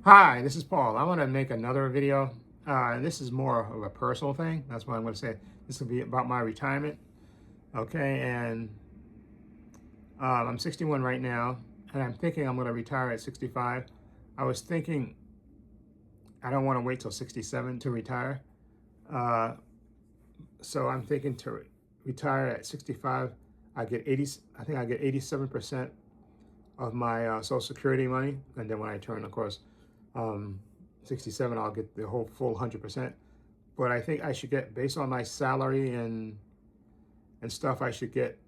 Hi, this is Paul. I want to make another video. This is more of a personal thing. That's what I'm going to say. This will be about my retirement. Okay, and I'm 61 right now, and I'm thinking I'm going to retire at 65. I was thinking I don't want to wait till 67 to retire. Uh, so I'm thinking to retire at 65. I get 80. I think I get 87% of my Social Security money, and then when I turn, of course, 67, I'll get the whole full 100%. But I think I should get, based on my salary and stuff, I should get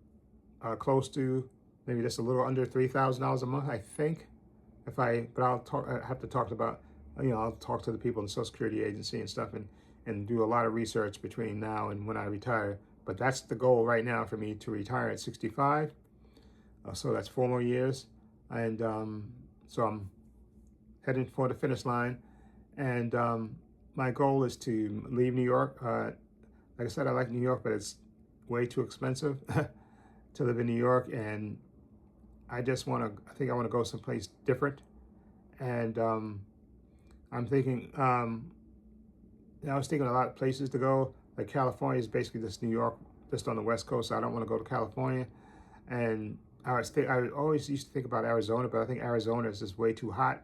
close to maybe just a little under $3,000 a month. I think, but I'll talk. I have to talk about, I'll talk to the people in the Social Security Agency and stuff, and do a lot of research between now and when I retire. But that's the goal right now for me, to retire at 65. So that's 4 more years, and so I'm heading for the finish line. And my goal is to leave New York. Like I said, I like New York, but it's way too expensive to live in New York. And I think I want to go someplace different. And I'm thinking, I was thinking a lot of places to go. Like California is basically just New York, just on the West Coast. So I don't want to go to California. And I always used to think about Arizona, but I think Arizona is just way too hot.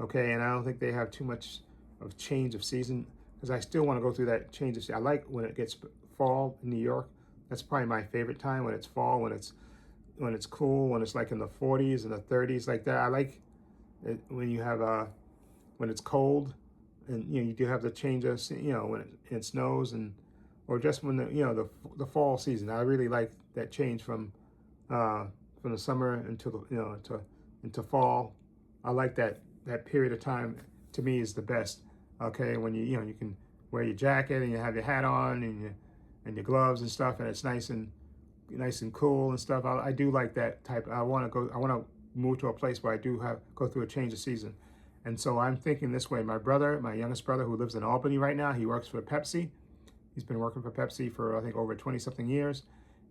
Okay, and I don't think they have too much of change of season, because I still want to go through that change of season. I like when it gets fall in New York. That's probably my favorite time, when it's fall, when it's cool, when it's like in the 40s and the 30s, like that. I like it when you have when it's cold, and you do have the change of, when it snows, or just when the fall season. I really like that change from the summer until into fall. I like that period of time. To me, is the best. Okay, when you can wear your jacket and you have your hat on and your gloves and stuff, and it's nice and cool and stuff. I do like that type. I want to move to a place where I do go through a change of season. And so I'm thinking this way. My youngest brother, who lives in Albany right now, he works for Pepsi. He's been working for Pepsi for, I think, over 20-something years.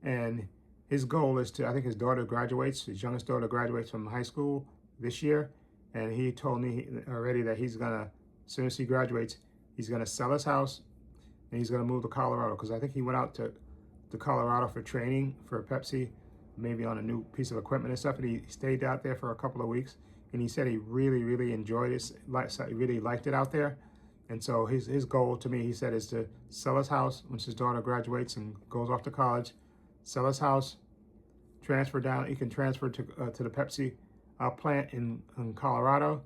And his goal is I think his youngest daughter graduates from high school this year. And he told me already that he's gonna, as soon as he graduates, he's gonna sell his house and he's gonna move to Colorado, because I think he went out to Colorado for training for Pepsi, maybe on a new piece of equipment and stuff. And he stayed out there for a couple of weeks, and he said he really, really enjoyed it. He really liked it out there. And so his goal, to me, he said, is to sell his house once his daughter graduates and goes off to college. Sell his house, transfer down. He can transfer to the Pepsi plant in Colorado,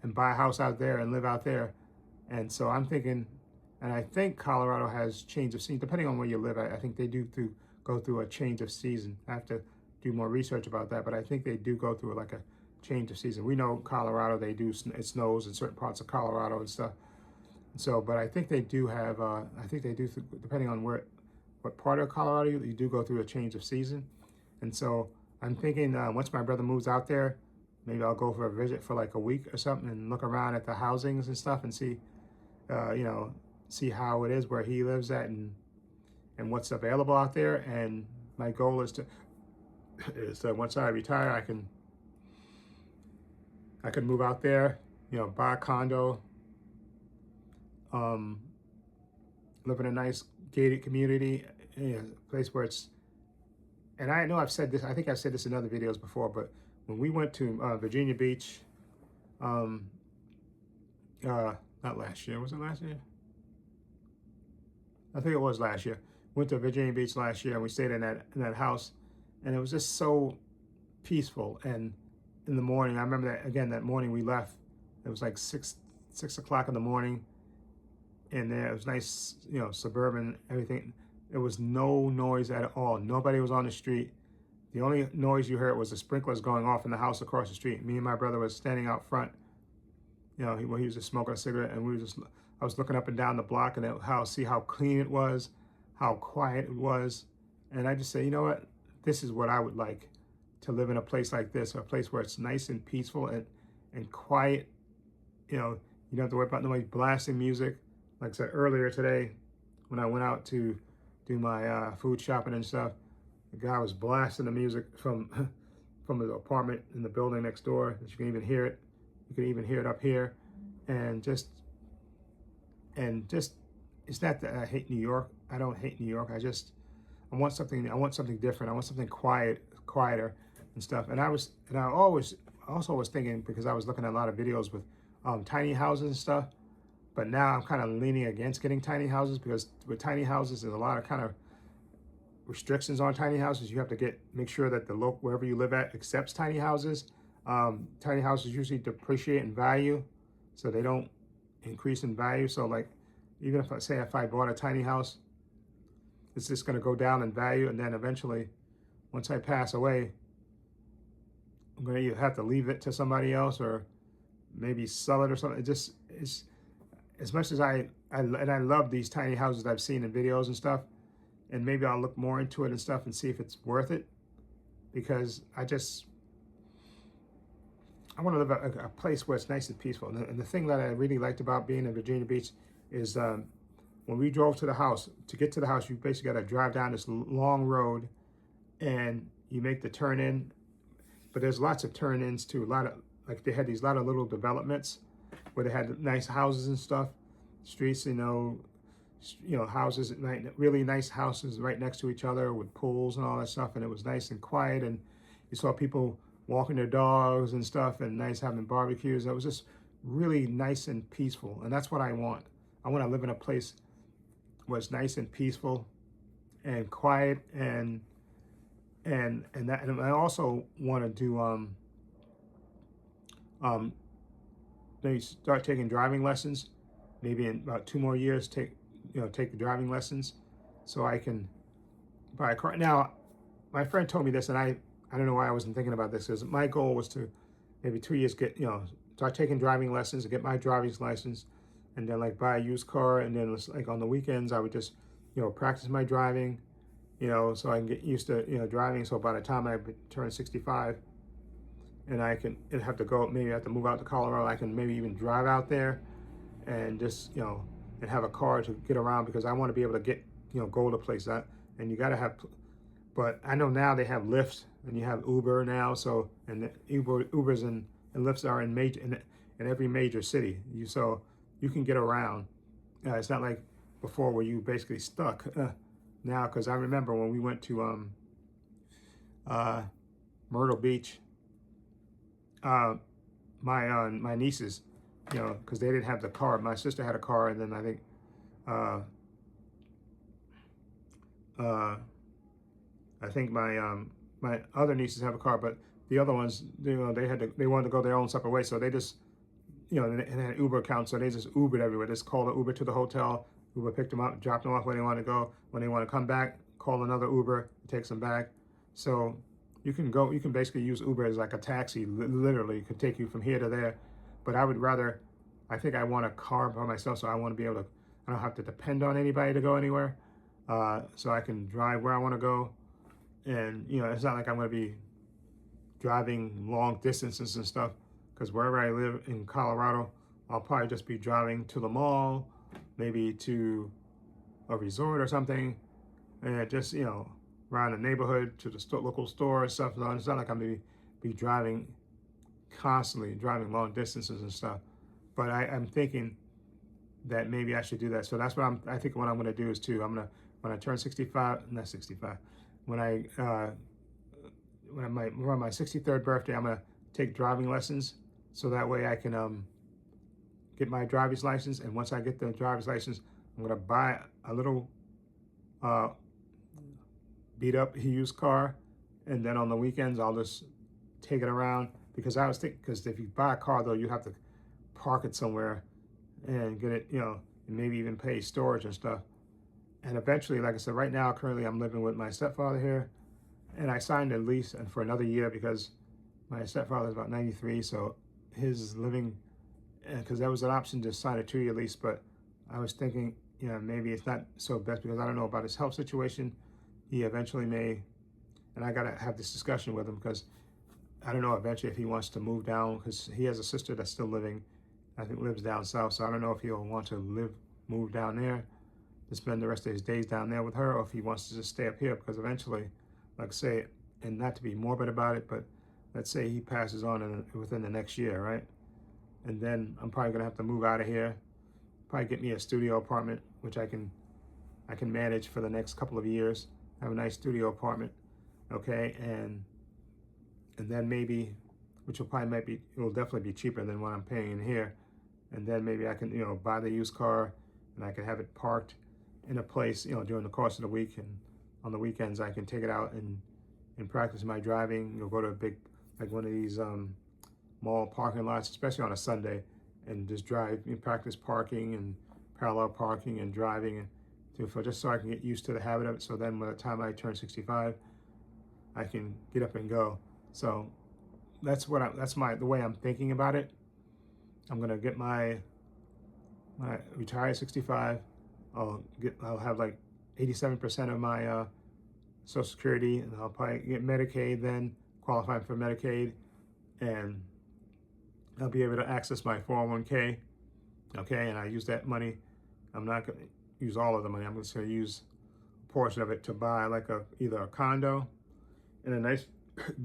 and buy a house out there and live out there. And so I'm thinking, and I think Colorado has change of season, depending on where you live. I think they do go through a change of season. I have to do more research about that, but I think they do go through like a change of season. We know Colorado, it snows in certain parts of Colorado and stuff. So, but I think they do have, depending on what part of Colorado you do go through a change of season. And so I'm thinking, once my brother moves out there, maybe I'll go for a visit for like a week or something, and look around at the housings and stuff, and see, see how it is where he lives at, and what's available out there. And my goal is to once I retire, I can move out there, buy a condo, live in a nice gated community, a place where it's. And I know I've said this. I think I've said this in other videos before, but when we went to Virginia Beach, not last year, was it last year? I think it was last year. Went to Virginia Beach last year, and we stayed in that house, and it was just so peaceful. And in the morning, I remember that morning we left. It was like 6 o'clock in the morning, and there it was nice, suburban, everything. There was no noise at all. Nobody was on the street. The only noise you heard was the sprinklers going off in the house across the street. Me and my brother was standing out front. He was just smoking a cigarette, and I was looking up and down the block, and see how clean it was, how quiet it was. And I just said, you know what? This is what I would like, to live in a place like this, a place where it's nice and peaceful and quiet. You don't have to worry about nobody blasting music. Like I said earlier today, when I went out to do my food shopping and stuff, the guy was blasting the music from the apartment in the building next door, that you can even hear it. You can even hear it up here, and just it's not that I hate New York. I don't hate New York. I want something. I want something different. I want something quieter and stuff. And I also was thinking, because I was looking at a lot of videos with tiny houses and stuff. But now I'm kind of leaning against getting tiny houses, because with tiny houses, there's a lot of kind of restrictions on tiny houses. You have to make sure that the local, wherever you live at, accepts tiny houses. Tiny houses usually depreciate in value, so they don't increase in value. So like, even if I bought a tiny house, it's just going to go down in value, and then eventually, once I pass away, I'm going to either have to leave it to somebody else or maybe sell it or something. It's as much as I love these tiny houses I've seen in videos and stuff, and maybe I'll look more into it and stuff and see if it's worth it, because I want to live a place where it's nice and peaceful. And the thing that I really liked about being in Virginia Beach is when we drove to the house, to get to the house, you basically got to drive down this long road, and you make the turn in. But there's lots of turn ins too. They had these lot of little developments where they had nice houses and stuff, streets, houses, really nice houses right next to each other with pools and all that stuff. And it was nice and quiet, and you saw people walking their dogs and stuff, and nice having barbecues. It was just really nice and peaceful, and that's what I want. I want to live in a place where it's nice and peaceful and quiet, and I also want to do maybe start taking driving lessons. Maybe in about 2 more years, take the driving lessons, so I can buy a car. Now, my friend told me this, and I don't know why I wasn't thinking about this, because my goal was to maybe 2 years start taking driving lessons and get my driver's license, and then like buy a used car, and then like on the weekends I would just practice my driving, so I can get used to driving. So by the time I turn 65, and I have to move out to Colorado, I can maybe even drive out there and just and have a car to get around, because I want to be able to get go to places. And you got to have, but I know now they have Lyft and you have Uber now. So, and Ubers and Lyfts are in every major city. So you can get around. It's not like before where you basically stuck now. Because I remember when we went to Myrtle Beach, my nieces, because they didn't have the car. My sister had a car, and then I think my other nieces have a car, but the other ones, they wanted to go their own separate way, so they just, and they had Uber accounts, so they just Ubered everywhere. Just called an Uber to the hotel. Uber picked them up, dropped them off where they want to go. When they want to come back, call another Uber, takes them back. So you can basically use Uber as like a taxi. Literally, it could take you from here to there. But I think I want a car by myself, so I want to be able to, I don't have to depend on anybody to go anywhere. So I can drive where I want to go. And, it's not like I'm going to be driving long distances and stuff, because wherever I live in Colorado, I'll probably just be driving to the mall, maybe to a resort or something, and just, around the neighborhood to the local store and stuff. So it's not like I'm going to be driving constantly, driving long distances and stuff. But I'm thinking that maybe I should do that. So that's what I think what I'm going to do is too. When I turn 65, not 65, when I'm on my 63rd birthday, I'm going to take driving lessons, so that way I can get my driver's license. And once I get the driver's license, I'm going to buy a little beat up used car, and then on the weekends I'll just take it around. Because I was thinking, because if you buy a car though, you have to park it somewhere and get it, and maybe even pay storage and stuff. And eventually, like I said, right now, currently I'm living with my stepfather here, and I signed a lease and for another year, because my stepfather is about 93, so his living, because that was an option to sign a 2-year lease, but I was thinking, maybe it's not so best, because I don't know about his health situation. He eventually may, and I got to have this discussion with him, because I don't know eventually if he wants to move down, because he has a sister that's still living, I think lives down south, so I don't know if he'll want to move down there to spend the rest of his days down there with her, or if he wants to just stay up here, because eventually, like say, and not to be morbid about it, but let's say he passes on within the next year, right? and then I'm probably gonna have to move out of here. Probably get me a studio apartment, which I can manage for the next couple of years. Have a nice studio apartment, okay, and then maybe, which will probably might be, it will definitely be cheaper than what I'm paying in here. And then maybe I can, buy the used car, and I can have it parked in a place, during the course of the week, and on the weekends I can take it out and practice my driving. Go to a big, like one of these mall parking lots, especially on a Sunday, and just drive, practice parking and parallel parking and driving, and just so I can get used to the habit of it. So then by the time I turn 65, I can get up and go. So that's the way I'm thinking about it. I'm gonna get when I retire at 65, I'll have like 87% of my Social Security, and I'll probably get Medicaid, then qualify for Medicaid, and I'll be able to access my 401k, okay, and I use that money. I'm not gonna use all of the money. I'm just gonna use a portion of it to buy like either a condo in a nice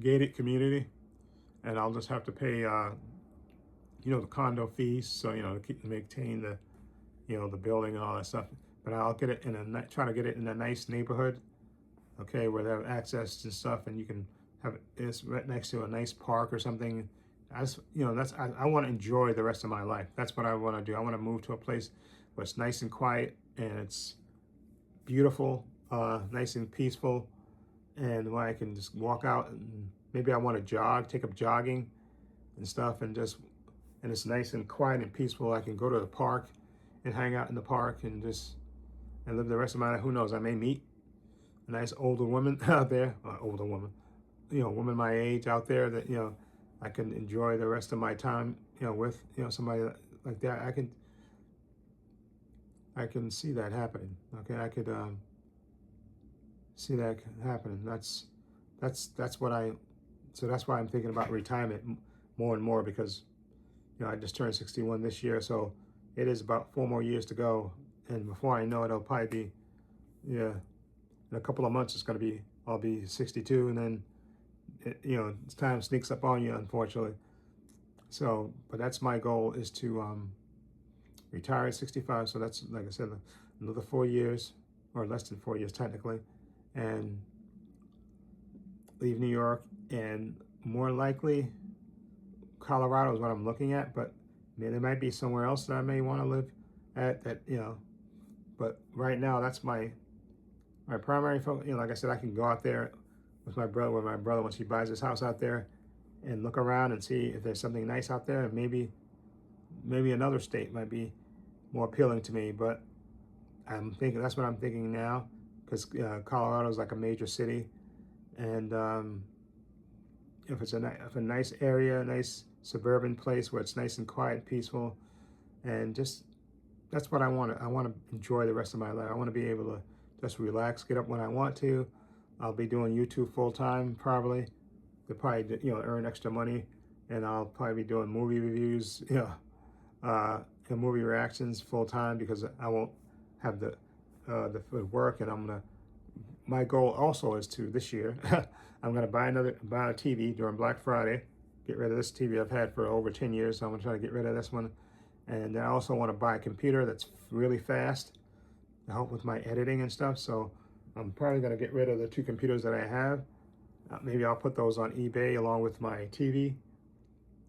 gated community, and I'll just have to pay the condo fees, so to maintain the the building and all that stuff. But I'll get it try to get it in a nice neighborhood, okay, where they have access to stuff, and you can have it's right next to a nice park or something. I want to enjoy the rest of my life. That's what I want to do. I want to move to a place where it's nice and quiet, and it's beautiful, nice and peaceful, and where I can just walk out, and maybe I want to take up jogging and stuff, and it's nice and quiet and peaceful. I can go to the park and hang out in the park and live the rest of my life. Who knows? I may meet a nice older woman out there, woman my age out there that I can enjoy the rest of my time with somebody like that. I can see that happening. Okay, I could see that happening. That's why I'm thinking about retirement more and more, because I just turned 61 this year, so it is about 4 more years to go, and before I know it, it'll probably be, in a couple of months I'll be 62, and then time sneaks up on you, unfortunately. So, but that's my goal, is to retire at 65. So that's, like I said, another 4 years, or less than 4 years technically, and leave New York, and more likely Colorado is what I'm looking at, but there might be somewhere else that I may want to live at, but right now that's my primary focus. Like I said, I can go out there with my brother once he buys his house out there, and look around and see if there's something nice out there, and maybe another state might be more appealing to me. But that's what I'm thinking now, because Colorado is like a major city, and if it's a nice area, a nice suburban place where it's nice and quiet, peaceful, and that's what I want. I want to enjoy the rest of my life. I want to be able to just relax, get up when I want to. I'll be doing YouTube full time, probably, to probably earn extra money, and I'll probably be doing movie reviews, and movie reactions full time, because I won't have the work, and my goal also is to, this year, I'm gonna buy a TV during Black Friday, get rid of this TV I've had for over 10 years, so I'm gonna try to get rid of this one. And I also want to buy a computer that's really fast to help with my editing and stuff. So I'm probably going to get rid of the 2 computers that I have. Maybe I'll put those on eBay along with my TV,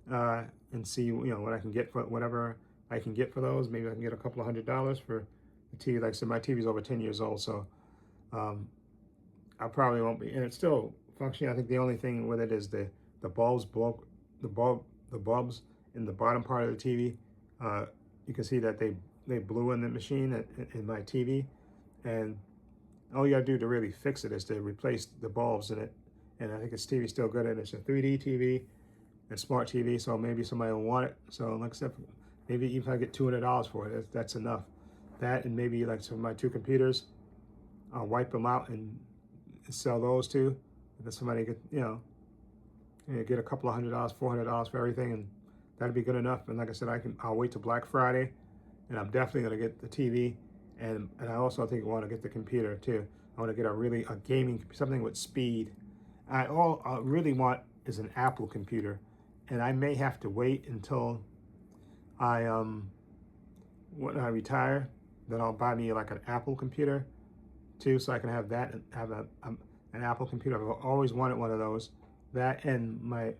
and see what I can get for whatever I can get for those. Maybe I can get a couple of $100s for the TV. Like I said, my TV's over 10 years old, so I probably won't be. And it's still functioning. I think the only thing with it is the bulbs broke. The bulbs in the bottom part of the TV. You can see that they blew in the machine in my TV, and all you gotta do to really fix it is to replace the bulbs in it. And I think this TV's still good, and it's a 3D TV and smart TV, so maybe somebody will want it. So like I said, maybe even if I get $200 for it, that's enough. That, and maybe like some of my 2 computers, I'll wipe them out and sell those too. And then somebody could get a couple of $100, $400 for everything, and that'd be good enough. And like I said, I'll wait till Black Friday, and I'm definitely gonna get the TV, and I also think I want to get the computer too. I want to get a gaming, something with speed. All I really want is an Apple computer, and I may have to wait until I when I retire, then I'll buy me like an Apple computer too, so I can have that and have an Apple computer. I've always wanted one of those. That and my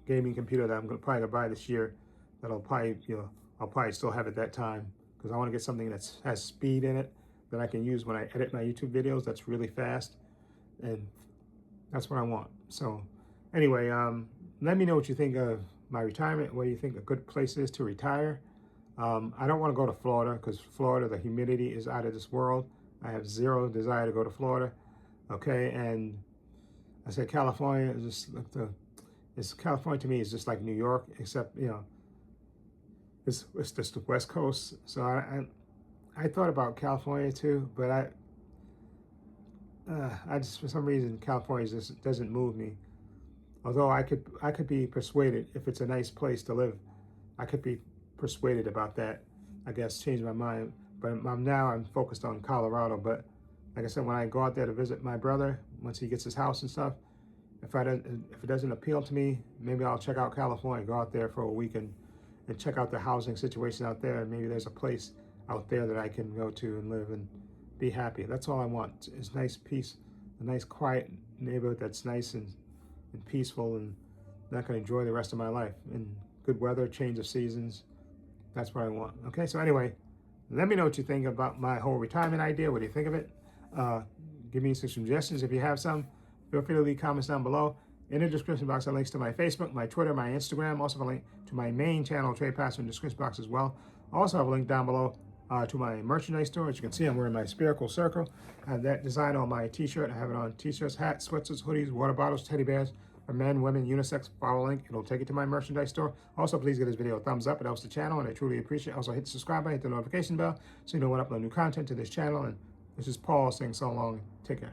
gaming computer that I'm probably gonna buy this year. That'll probably, I'll probably still have at that time, because I want to get something that has speed in it that I can use when I edit my YouTube videos. That's really fast, and that's what I want. So anyway, let me know what you think of my retirement. What do you think a good place is to retire? I don't want to go to Florida, because Florida, the humidity is out of this world. I have zero desire to go to Florida. Okay, and I said California is just like California to me is just like New York, except it's just the West Coast. So I thought about California too, but I just, for some reason, California just doesn't move me. Although I could be persuaded, if it's a nice place to live, I could be persuaded about that. I guess change my mind. But now I'm focused on Colorado. But like I said, when I go out there to visit my brother, once he gets his house and stuff, if it doesn't appeal to me, maybe I'll check out California, go out there for a weekend and check out the housing situation out there. And maybe there's a place out there that I can go to and live and be happy. That's all I want. It's nice peace, a nice quiet neighborhood that's nice and peaceful, and I can enjoy the rest of my life. And good weather, change of seasons. That's what I want. Okay, so anyway, let me know what you think about my whole retirement idea. What do you think of it? Give me some suggestions if you have some. Feel free to leave comments down below. In the description box are links to my Facebook, my Twitter, my Instagram. Also have a link to my main channel, Trepacer, in the description box as well. Also have a link down below to my merchandise store. As you can see, I'm wearing my spherical circle. I have that design on my t-shirt. I have it on t-shirts, hats, sweatshirts, hoodies, water bottles, teddy bears for men, women, unisex. Follow link. It'll take you to my merchandise store. Also, please give this video a thumbs up. It helps the channel, and I truly appreciate it. Also, hit the subscribe button, hit the notification bell, so you know when I upload new content to this channel. And this is Paul saying so long. Take care.